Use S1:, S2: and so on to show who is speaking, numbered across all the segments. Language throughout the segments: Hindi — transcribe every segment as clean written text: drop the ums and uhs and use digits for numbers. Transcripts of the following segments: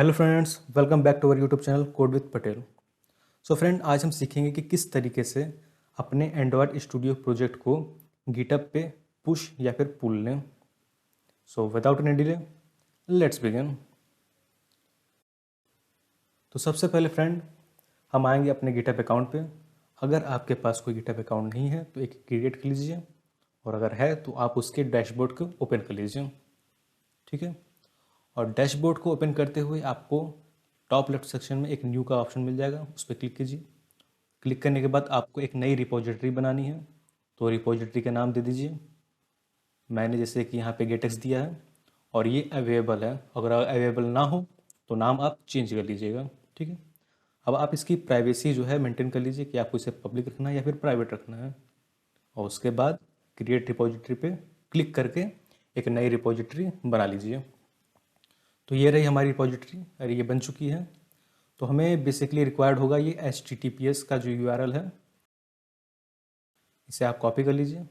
S1: Hello friends, welcome back to our YouTube channel code with Patel. So friend, आज हम सीखेंगे कि किस तरीके से अपने एंड्रॉयड स्टूडियो प्रोजेक्ट को गिटहब पे पुश या फिर पुल लें। So without any delay, let's begin. तो सबसे पहले फ्रेंड, हम आएंगे अपने गिटहब अकाउंट पे। अगर आपके पास कोई गिटहब अकाउंट नहीं है तो एक क्रिएट कर लीजिए, और अगर है तो आप उसके डैशबोर्ड को ओपन कर लीजिए। ठीक है, और डैशबोर्ड को ओपन करते हुए आपको टॉप लेफ्ट सेक्शन में एक न्यू का ऑप्शन मिल जाएगा, उस पर क्लिक कीजिए। क्लिक करने के बाद आपको एक नई रिपोजिटरी बनानी है, तो रिपोजिटरी का नाम दे दीजिए। मैंने जैसे कि यहाँ पे गेटेक्स दिया है और ये अवेलेबल है। अगर अवेलेबल ना हो तो नाम आप चेंज कर लीजिएगा। ठीक है, अब आप इसकी प्राइवेसी जो है मेंटेन कर लीजिए कि आपको इसे पब्लिक रखना है या फिर प्राइवेट रखना है। और उसके बाद क्रिएट रिपोजिटरी पे क्लिक करके एक नई रिपोजिटरी बना लीजिए। तो ये रही हमारी रिपोजिटरी और ये बन चुकी है। तो हमें बेसिकली रिक्वायर्ड होगा ये HTTPS का जो URL है, इसे आप कॉपी कर लीजिए।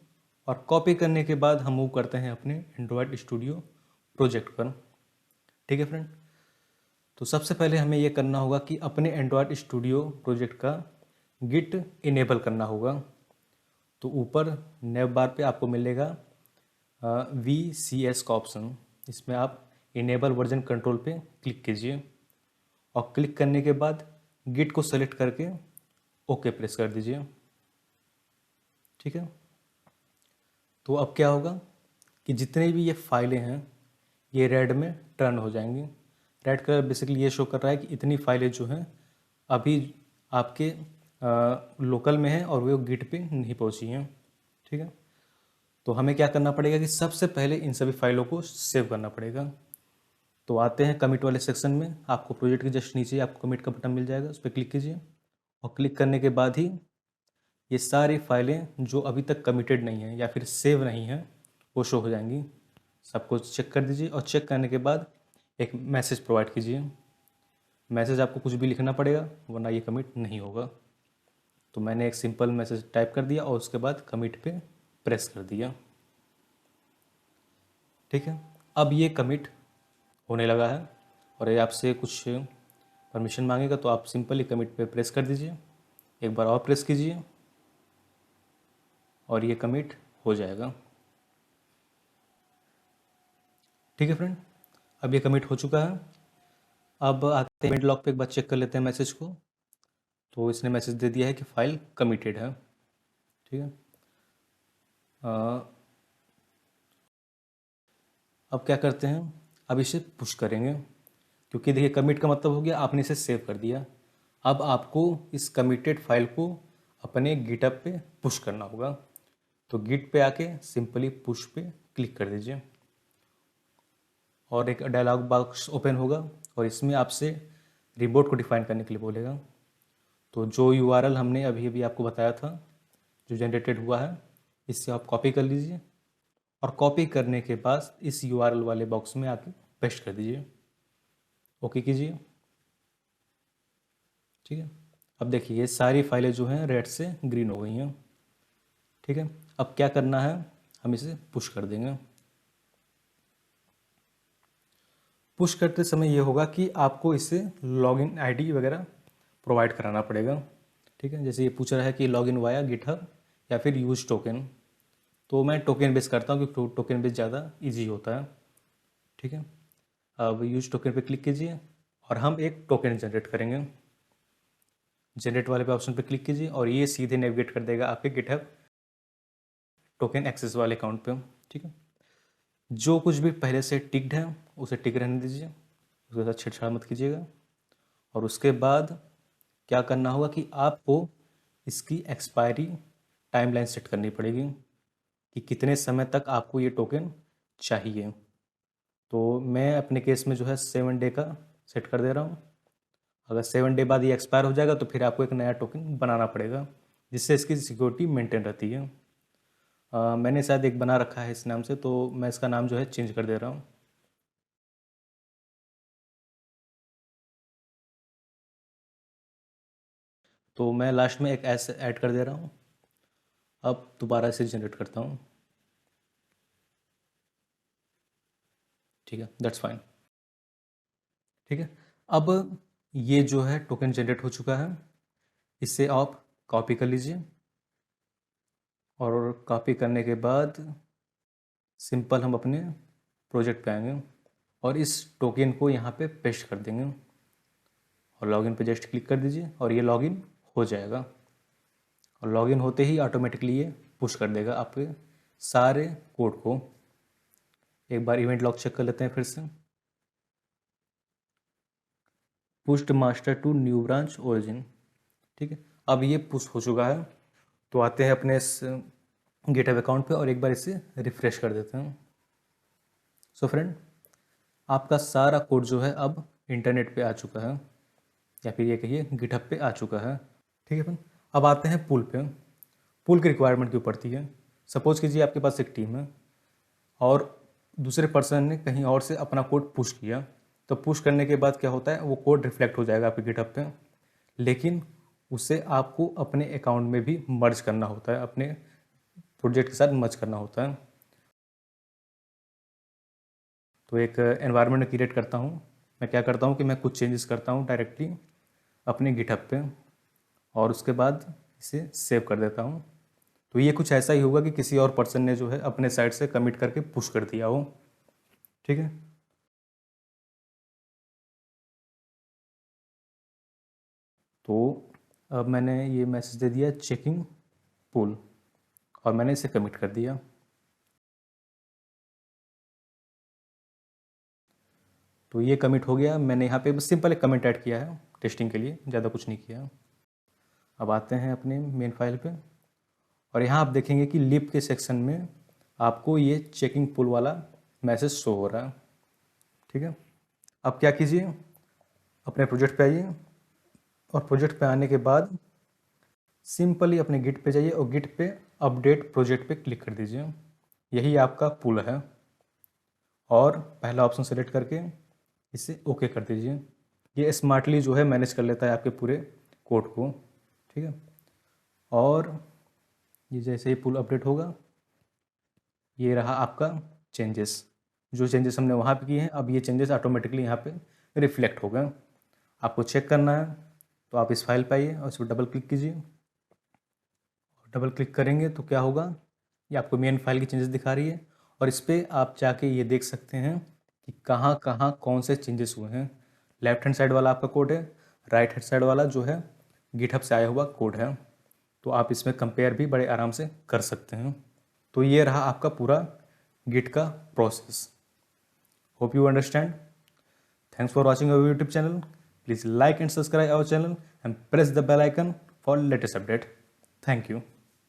S1: और कॉपी करने के बाद हम मूव करते हैं अपने एंड्रॉयड स्टूडियो प्रोजेक्ट पर। ठीक है फ्रेंड, तो सबसे पहले हमें ये करना होगा कि अपने एंड्रॉयड स्टूडियो प्रोजेक्ट का गिट इनेबल करना होगा। तो ऊपर नेव बार पे आपको मिलेगा VCS का ऑप्शन, इसमें आप इनेबल वर्जन कंट्रोल पे क्लिक कीजिए। और क्लिक करने के बाद गिट को सेलेक्ट करके ओके प्रेस कर दीजिए। ठीक है, तो अब क्या होगा कि जितने भी ये फाइलें हैं ये रेड में टर्न हो जाएंगी। रेड कलर बेसिकली ये शो कर रहा है कि इतनी फाइलें जो हैं अभी आपके लोकल में हैं और वो गिट पे नहीं पहुंची हैं। ठीक है, तो हमें क्या करना पड़ेगा कि सबसे पहले इन सभी फाइलों को सेव करना पड़ेगा। तो आते हैं कमिट वाले सेक्शन में। आपको प्रोजेक्ट के जस्ट नीचे आपको कमिट का बटन मिल जाएगा, उस पर क्लिक कीजिए। और क्लिक करने के बाद ही ये सारी फाइलें जो अभी तक कमिटेड नहीं हैं या फिर सेव नहीं हैं वो शो हो जाएंगी। सबको चेक कर दीजिए और चेक करने के बाद एक मैसेज प्रोवाइड कीजिए। मैसेज आपको कुछ भी लिखना पड़ेगा वरना ये कमिट नहीं होगा। तो मैंने एक सिंपल मैसेज टाइप कर दिया और उसके बाद कमिट पे प्रेस कर दिया। ठीक है, अब ये कमिट होने लगा है और ये आपसे कुछ परमिशन मांगेगा, तो आप सिंपली कमिट पे प्रेस कर दीजिए। एक बार और प्रेस कीजिए और ये कमिट हो जाएगा। ठीक है फ्रेंड, अब ये कमिट हो चुका है। अब आते हैं लॉग पे, एक बार चेक कर लेते हैं मैसेज को। तो इसने मैसेज दे दिया है कि फाइल कमिटेड है। ठीक है, अब क्या करते हैं, अब इसे पुश करेंगे, क्योंकि देखिए कमिट का मतलब हो गया आपने इसे सेव कर दिया। अब आपको इस कमिटेड फाइल को अपने गिटहब पे पुश करना होगा। तो गिट पे आके सिंपली पुश पे क्लिक कर दीजिए और एक डायलॉग बॉक्स ओपन होगा और इसमें आपसे रिपोर्ट को डिफाइन करने के लिए बोलेगा। तो जो URL हमने अभी अभी आपको बताया था जो जनरेटेड हुआ है, इससे आप कॉपी कर लीजिए और कॉपी करने के बाद इस URL वाले बॉक्स में आके पेस्ट कर दीजिए। ओके कीजिए। ठीक है, अब देखिए ये सारी फाइलें जो हैं रेड से ग्रीन हो गई हैं। ठीक है, अब क्या करना है, हम इसे पुश कर देंगे। पुश करते समय ये होगा कि आपको इसे लॉगिन आईडी वगैरह प्रोवाइड कराना पड़ेगा। ठीक है, जैसे ये पूछ रहा है कि लॉगिन वाया गिटहब या फिर यूज टोकन, तो मैं टोकन बेस करता हूँ क्योंकि टोकन बेस ज़्यादा इजी होता है। ठीक है, अब यूज टोकन पे क्लिक कीजिए और हम एक टोकन जनरेट करेंगे। जनरेट वाले पे ऑप्शन पे क्लिक कीजिए और ये सीधे नेविगेट कर देगा आपके गिटहब टोकन एक्सेस वाले अकाउंट पे। ठीक है, जो कुछ भी पहले से टिक्ड है उसे टिक रहने दीजिए, उसके साथ छेड़छाड़ मत कीजिएगा। और उसके बाद क्या करना होगा कि आपको इसकी एक्सपायरी टाइमलाइन सेट करनी पड़ेगी कि कितने समय तक आपको ये टोकन चाहिए। तो मैं अपने केस में जो है 7 डे का सेट कर दे रहा हूँ। अगर 7 डे बाद ये एक्सपायर हो जाएगा तो फिर आपको एक नया टोकन बनाना पड़ेगा, जिससे इसकी सिक्योरिटी मेंटेन रहती है। मैंने शायद एक बना रखा है इस नाम से, तो मैं इसका नाम जो है चेंज कर दे रहा हूँ। तो मैं लास्ट में एक एस ऐड कर दे रहा हूँ। अब दोबारा से जनरेट करता हूँ। ठीक है, दैट्स फाइन। ठीक है, अब ये जो है टोकन जनरेट हो चुका है, इसे आप कॉपी कर लीजिए और कॉपी करने के बाद सिंपल हम अपने प्रोजेक्ट पे आएंगे और इस टोकन को यहाँ पे पेस्ट कर देंगे और लॉगिन पे जस्ट क्लिक कर दीजिए और ये लॉगिन हो जाएगा। और लॉगिन होते ही ऑटोमेटिकली ये पुश कर देगा आपके सारे कोड को। एक बार इवेंट लॉग चेक कर लेते हैं फिर से। Pushed master to new branch origin, ठीक है, अब ये पुश हो चुका है। तो आते हैं अपने इस गिटहब अकाउंट पे और एक बार इसे रिफ्रेश कर देते हैं। सो फ्रेंड, आपका सारा कोड जो है अब इंटरनेट पे आ चुका है, या फिर ये कहिए गिटहब पे आ चुका है, ठीक है फ्रेंड। अब आते हैं पुल पे। पुल की रिक्वायरमेंट क्यों पड़ती है? सपोज कीजिए आपके पास एक टीम है और दूसरे पर्सन ने कहीं और से अपना कोड पुश किया, तो पुश करने के बाद क्या होता है, वो कोड रिफ्लेक्ट हो जाएगा आपके गिटहब पे, लेकिन उसे आपको अपने अकाउंट में भी मर्ज करना होता है, अपने प्रोजेक्ट के साथ मर्ज करना होता है। तो एक एनवायरनमेंट क्रिएट करता हूँ। मैं क्या करता हूँ कि मैं कुछ चेंजेस करता हूँ डायरेक्टली अपने गिटहब पे और उसके बाद इसे सेव कर देता हूँ। तो ये कुछ ऐसा ही होगा कि किसी और पर्सन ने जो है अपने साइड से कमिट करके पुश कर दिया हो, ठीक है। तो अब मैंने ये मैसेज दे दिया चेकिंग पुल और मैंने इसे कमिट कर दिया। तो ये कमिट हो गया। मैंने यहाँ पे बस सिंपल एक कमेंट ऐड किया है टेस्टिंग के लिए, ज़्यादा कुछ नहीं किया। अब आते हैं अपने मेन फाइल पे और यहाँ आप देखेंगे कि लिप के सेक्शन में आपको ये चेकिंग पुल वाला मैसेज शो हो रहा है, ठीक है। अब क्या कीजिए, अपने प्रोजेक्ट पे आइए और प्रोजेक्ट पे आने के बाद सिंपली अपने गिट पे जाइए और गिट पे अपडेट प्रोजेक्ट पे क्लिक कर दीजिए। यही आपका पुल है और पहला ऑप्शन सेलेक्ट करके इसे ओके कर दीजिए। ये स्मार्टली जो है मैनेज कर लेता है आपके पूरे कोड को, ठीक है। और ये जैसे ही पुल अपडेट होगा, ये रहा आपका चेंजेस। जो चेंजेस हमने वहाँ पे किए हैं, अब ये चेंजेस ऑटोमेटिकली यहाँ पे रिफ्लेक्ट हो गए। आपको चेक करना है तो आप इस फाइल पे आइए और इस पर डबल क्लिक कीजिए। डबल क्लिक करेंगे तो क्या होगा, ये आपको मेन फाइल की चेंजेस दिखा रही है और इस पर आप जाके ये देख सकते हैं कि कहाँ कहाँ कौन से चेंजेस हुए हैं। लेफ्ट हैंड साइड वाला आपका कोड है, राइट हैंड साइड वाला जो है गिटहब से आया हुआ कोड है। तो आप इसमें कंपेयर भी बड़े आराम से कर सकते हैं। तो ये रहा आपका पूरा गिट का process. Hope you understand. Thanks for watching our YouTube channel. Please like and subscribe our channel and press the bell icon for latest update. Thank you.